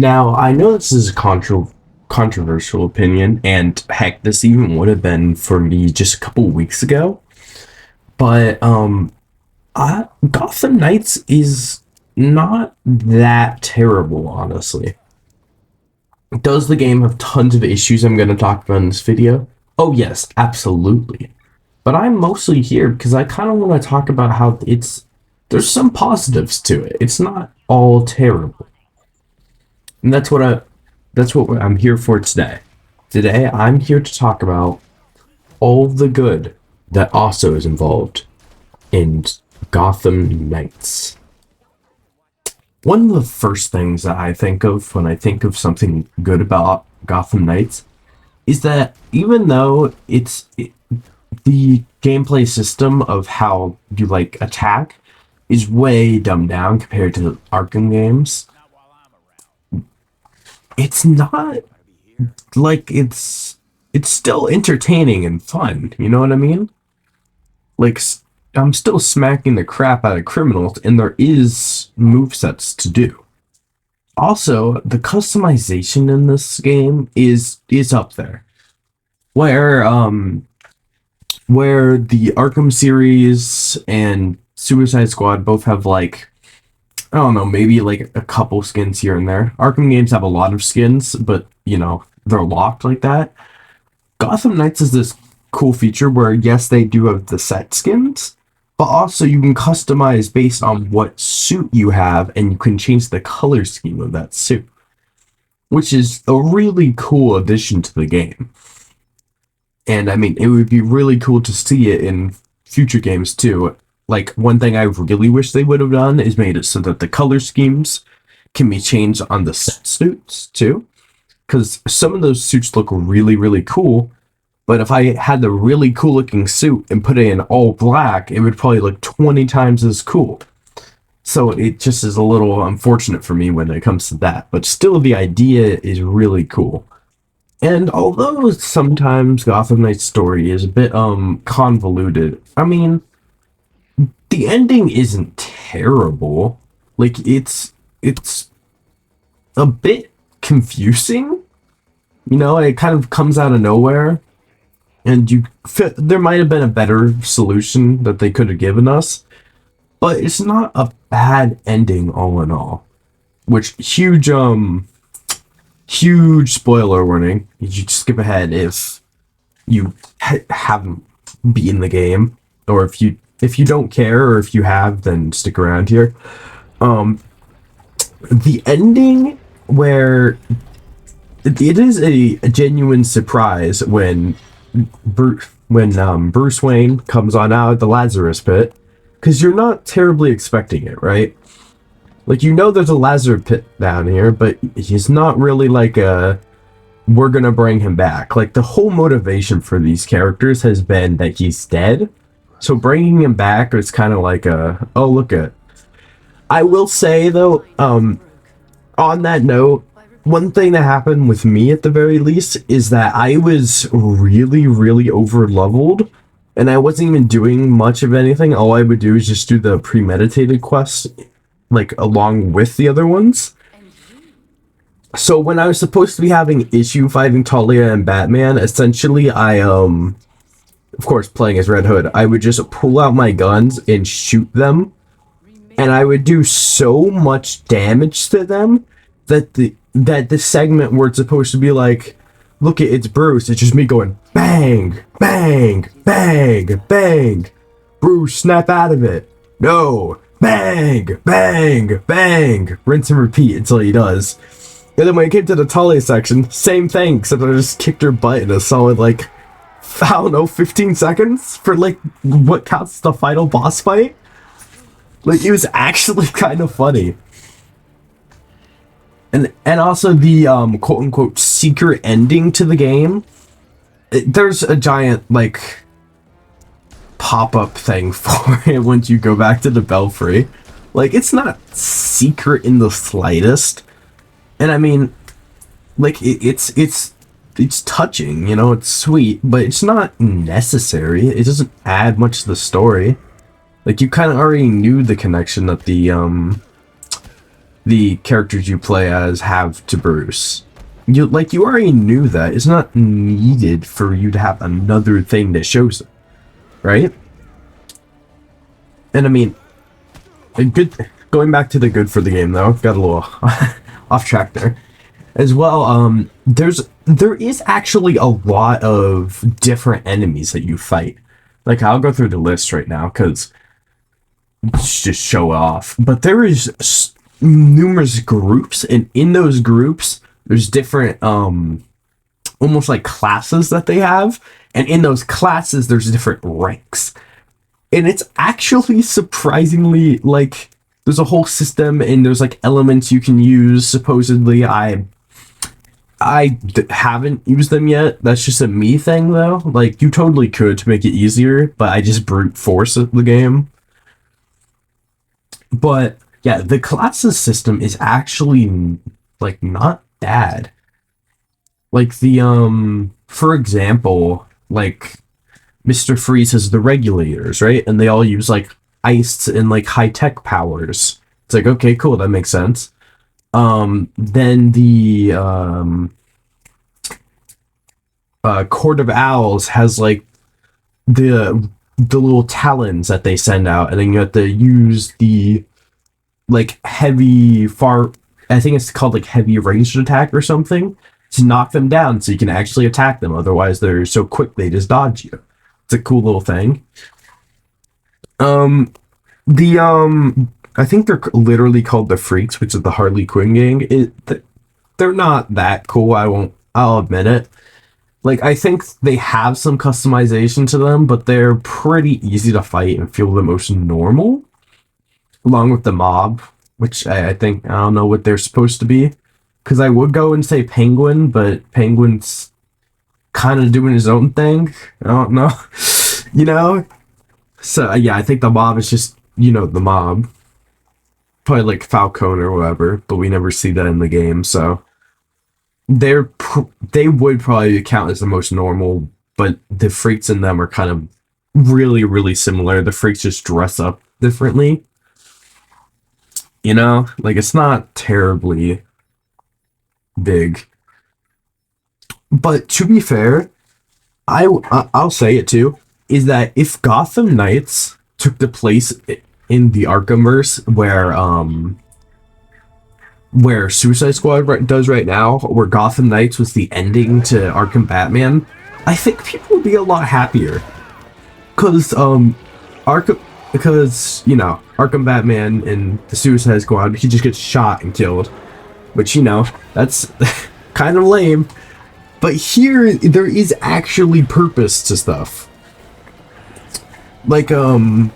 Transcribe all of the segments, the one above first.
Now, I know this is a controversial opinion, and heck, this even would have been for me just a couple weeks ago. But Gotham Knights is not that terrible, honestly. Does the game have tons of issues I'm going to talk about in this video? Oh yes, absolutely. But I'm mostly here because I kind of want to talk about how there's some positives to it. It's not all terrible. And that's what I'm here for today. Today I'm here to talk about all the good that also is involved in Gotham Knights. One of the first things that I think of when I think of something good about Gotham Knights is that even though the gameplay system of how you like attack is way dumbed down compared to the Arkham games, it's not like it's still entertaining and fun. You know what I mean? Like I'm still smacking the crap out of criminals, and there is movesets to do. Also, the customization in this game is up there. Where where the Arkham series and Suicide Squad both have like I don't know, maybe like a couple skins here and there. Arkham games have a lot of skins, but they're locked like that. Gotham Knights is this cool feature where yes, they do have the set skins, but also you can customize based on what suit you have, and you can change the color scheme of that suit, which is a really cool addition to the game. And I mean, it would be really cool to see it in future games too. Like, one thing I really wish they would have done is made it so that the color schemes can be changed on the set suits too. Because some of those suits look really, really cool. But if I had the really cool looking suit and put it in all black, it would probably look 20 times as cool. So it just is a little unfortunate for me when it comes to that. But still, the idea is really cool. And although sometimes Gotham Knight's story is a bit convoluted, I mean, the ending isn't terrible. Like it's a bit confusing. It kind of comes out of nowhere, and there might have been a better solution that they could have given us, but it's not a bad ending all in all. Which huge spoiler warning. You should skip ahead if you haven't beaten the game, or if you don't care, or if you have, then stick around here. The ending where it is a genuine surprise when Bruce Wayne comes on out of the Lazarus pit, because you're not terribly expecting it, right? Like, there's a Lazarus pit down here, but he's not really like we're gonna bring him back. Like, the whole motivation for these characters has been that he's dead. So bringing him back is kind of like oh, look at. I will say though, on that note, one thing that happened with me at the very least is that I was really, really over leveled, and I wasn't even doing much of anything. All I would do is just do the premeditated quests, like along with the other ones. So when I was supposed to be having issue fighting Talia and Batman, essentially of course, playing as Red Hood, I would just pull out my guns and shoot them, and I would do so much damage to them that the segment where it's supposed to be like, look, it's Bruce, it's just me going bang, bang, bang, bang. Bruce, snap out of it. No, bang, bang, bang. Rinse and repeat until he does. And then when it came to the Talia section, same thing, except I just kicked her butt in a solid, like, I don't know, 15 seconds for, like, what counts as the final boss fight. Like, it was actually kind of funny. And also the, quote-unquote, secret ending to the game. There's a giant, like, pop-up thing for it once you go back to the Belfry. Like, it's not secret in the slightest. And I mean, like, it's touching, it's sweet, but it's not necessary. It doesn't add much to the story. Like, you kind of already knew the connection that the characters you play as have to Bruce. You already knew that. It's not needed for you to have another thing that shows it, right? And I mean, a good going back to the good for the game though. Got a little off track there as well. There is actually a lot of different enemies that you fight. Like I'll go through the list right now because just show off. But there is numerous groups, and in those groups, there's different almost like classes that they have, and in those classes, there's different ranks, and it's actually surprisingly like there's a whole system, and there's like elements you can use. Supposedly, haven't used them yet. That's just a me thing, though. Like you totally could to make it easier, but I just brute force the game. But yeah, the classes system is actually like not bad. Like for example, like Mr. Freeze has the regulators, right? And they all use like ice and like high tech powers. It's like okay, cool, that makes sense. Then the Court of Owls has like the little talons that they send out, and then you have to use the like heavy far. I think it's called like heavy ranged attack or something to knock them down, so you can actually attack them. Otherwise, they're so quick they just dodge you. It's a cool little thing. The I think they're literally called the Freaks, which is the Harley Quinn gang. They're not that cool. I'll admit it. Like I think they have some customization to them, but they're pretty easy to fight and feel the most normal. Along with the mob, which I think I don't know what they're supposed to be, because I would go and say Penguin, but Penguin's kind of doing his own thing. I don't know, you know. So yeah, I think the mob is just the mob, probably like Falcone or whatever, but we never see that in the game. So they would probably count as the most normal, but the Freaks in them are kind of really similar. The Freaks just dress up differently. Like it's not terribly big. But to be fair, I'll say it too, is that if Gotham Knights took the place in the Arkhamverse where Suicide Squad does right now, where Gotham Knights was the ending to Arkham Batman, I think people would be a lot happier. Because Arkham Batman and the Suicide Squad, he just gets shot and killed, which that's kind of lame. But here there is actually purpose to stuff. Like the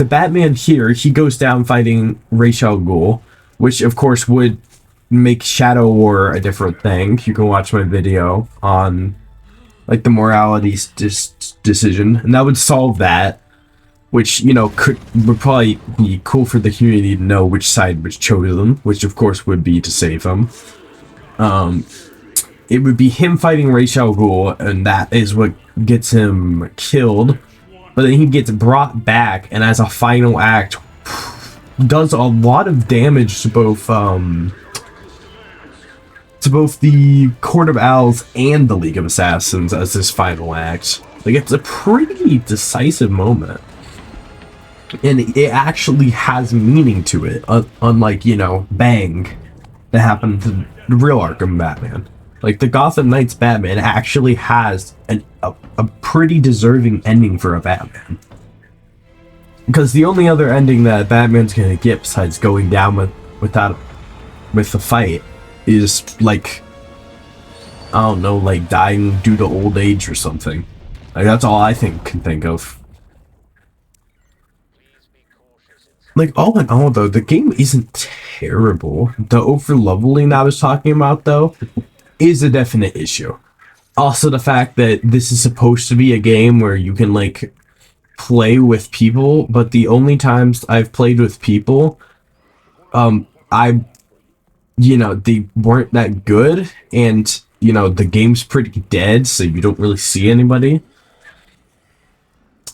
Batman here, he goes down fighting Ra's al Ghul, which of course would make Shadow War a different thing. You can watch my video on like the morality decision, and that would solve that. Which would probably be cool for the community to know which side which chose them, which of course would be to save him. It would be him fighting Ra's al Ghul, and that is what gets him killed. But then he gets brought back, and as a final act, does a lot of damage to both the Court of Owls and the League of Assassins as his final act. Like it's a pretty decisive moment. And it actually has meaning to it, unlike, Bang, that happened to the real Arkham Batman. Like, the Gotham Knights Batman actually has a pretty deserving ending for a Batman. Because the only other ending that Batman's gonna get besides going down with the fight is, like, I don't know, like, dying due to old age or something. Like, that's all I can think of. Like, all in all, though, the game isn't terrible. The over-leveling that I was talking about, though, is a definite issue. Also, the fact that this is supposed to be a game where you can, like, play with people, but the only times I've played with people, they weren't that good, and, the game's pretty dead, so you don't really see anybody.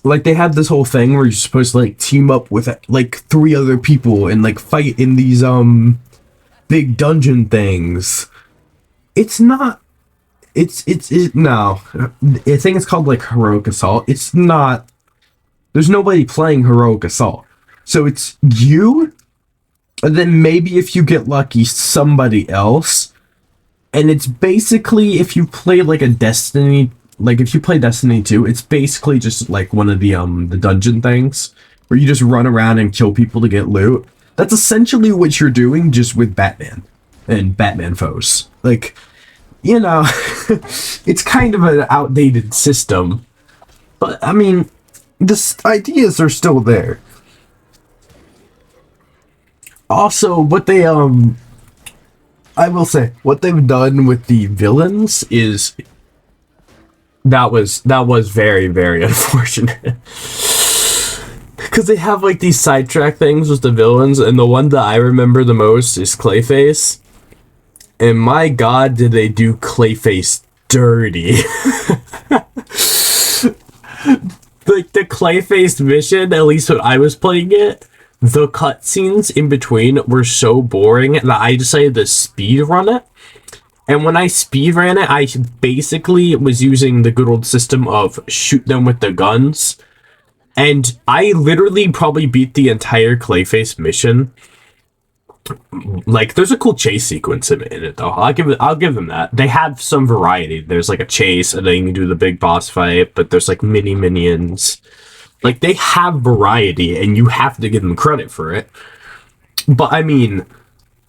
like they had this whole thing where you're supposed to like team up with like 3 other people and like fight in these big dungeon things. It's not. No. I think it's called like Heroic Assault. It's not. There's nobody playing Heroic Assault. So it's you, and then maybe if you get lucky, somebody else. And it's basically if you play like a Destiny, like if you play Destiny 2, it's basically just like one of the dungeon things where you just run around and kill people to get loot. That's essentially what you're doing, just with Batman and Batman foes. Like, you know, it's kind of an outdated system, but I mean, the ideas are still there. Also, what they I will say, what they've done with the villains is that was very, very unfortunate. Because they have like these sidetrack things with the villains, and the one that I remember the most is Clayface. And my god, did they do Clayface dirty. Like the Clayface mission, at least when I was playing it, the cutscenes in between were so boring that I decided to speedrun it. And when I speedran it, I basically was using the good old system of shoot them with the guns. And I literally probably beat the entire Clayface mission. Like, there's a cool chase sequence in it though. I'll give them that. They have some variety. There's like a chase, and then you can do the big boss fight, but there's like mini minions. Like, they have variety, and you have to give them credit for it. But I mean,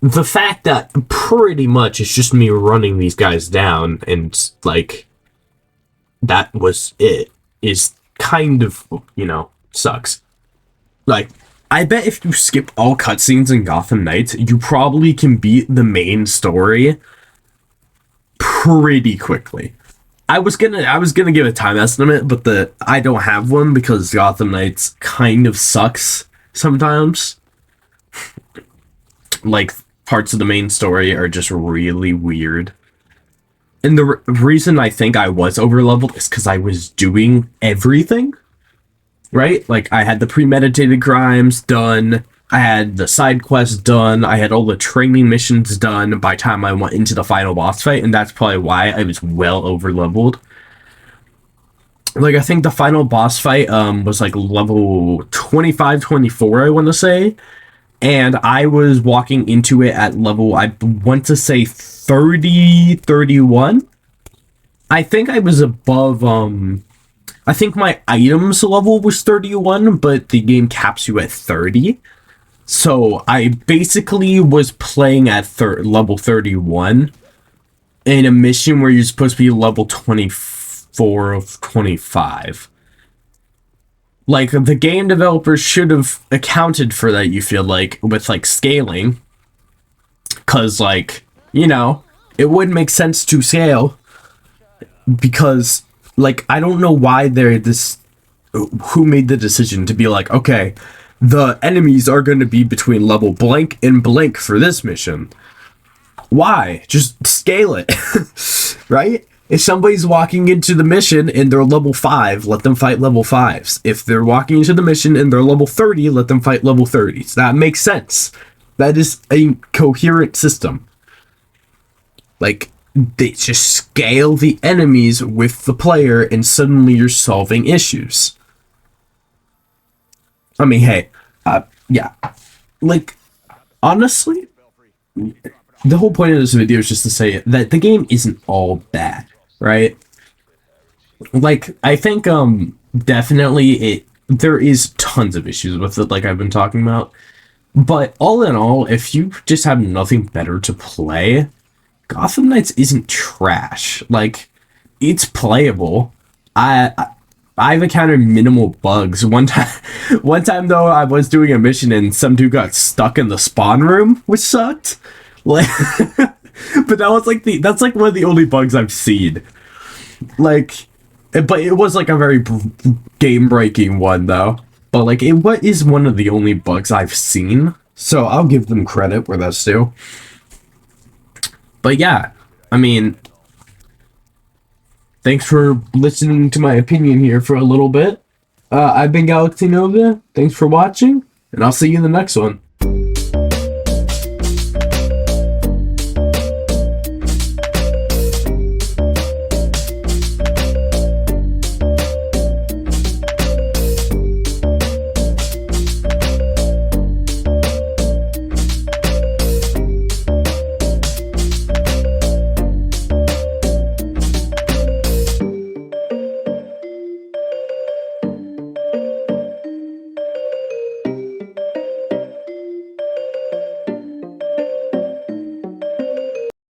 the fact that pretty much it's just me running these guys down, and like that was it, is kind of, you know, sucks. Like, I bet if you skip all cutscenes in Gotham Knights, you probably can beat the main story pretty quickly. I was gonna give a time estimate, but I don't have one because Gotham Knights kind of sucks sometimes. Like, parts of the main story are just really weird. And the reason I think I was overleveled is because I was doing everything. Right? Like, I had the premeditated crimes done, I had the side quests done, I had all the training missions done by the time I went into the final boss fight, and that's probably why I was well overleveled. Like, I think the final boss fight was like level 25, 24, I want to say. And I was walking into it at level, I want to say 30, 31. I think I was above, I think my items level was 31, but the game caps you at 30. So I basically was playing at level 31 in a mission where you're supposed to be level 24 of 25. Like, the game developers should have accounted for that, you feel like, with, like, scaling. Because, like, you know, it wouldn't make sense to scale. Because, like, I don't know why who made the decision to be like, okay, the enemies are going to be between level blank and blank for this mission. Why? Just scale it. Right? If somebody's walking into the mission and they're level 5, let them fight level 5s. If they're walking into the mission and they're level 30, let them fight level 30s. That makes sense. That is a coherent system. Like, they just scale the enemies with the player, and suddenly you're solving issues. I mean, hey, yeah. Like, honestly, the whole point of this video is just to say that the game isn't all bad, right? Like, I think, definitely there is tons of issues with it, like I've been talking about. But all in all, if you just have nothing better to play, Gotham Knights isn't trash. Like, it's playable. I've encountered minimal bugs. One time though, I was doing a mission and some dude got stuck in the spawn room, which sucked. Like, but that's like one of the only bugs I've seen. Like, but it was like a very game breaking one though. But like, what is one of the only bugs I've seen. So I'll give them credit where that's due. But yeah, I mean, thanks for listening to my opinion here for a little bit. I've been Galaxy Nova. Thanks for watching, and I'll see you in the next one.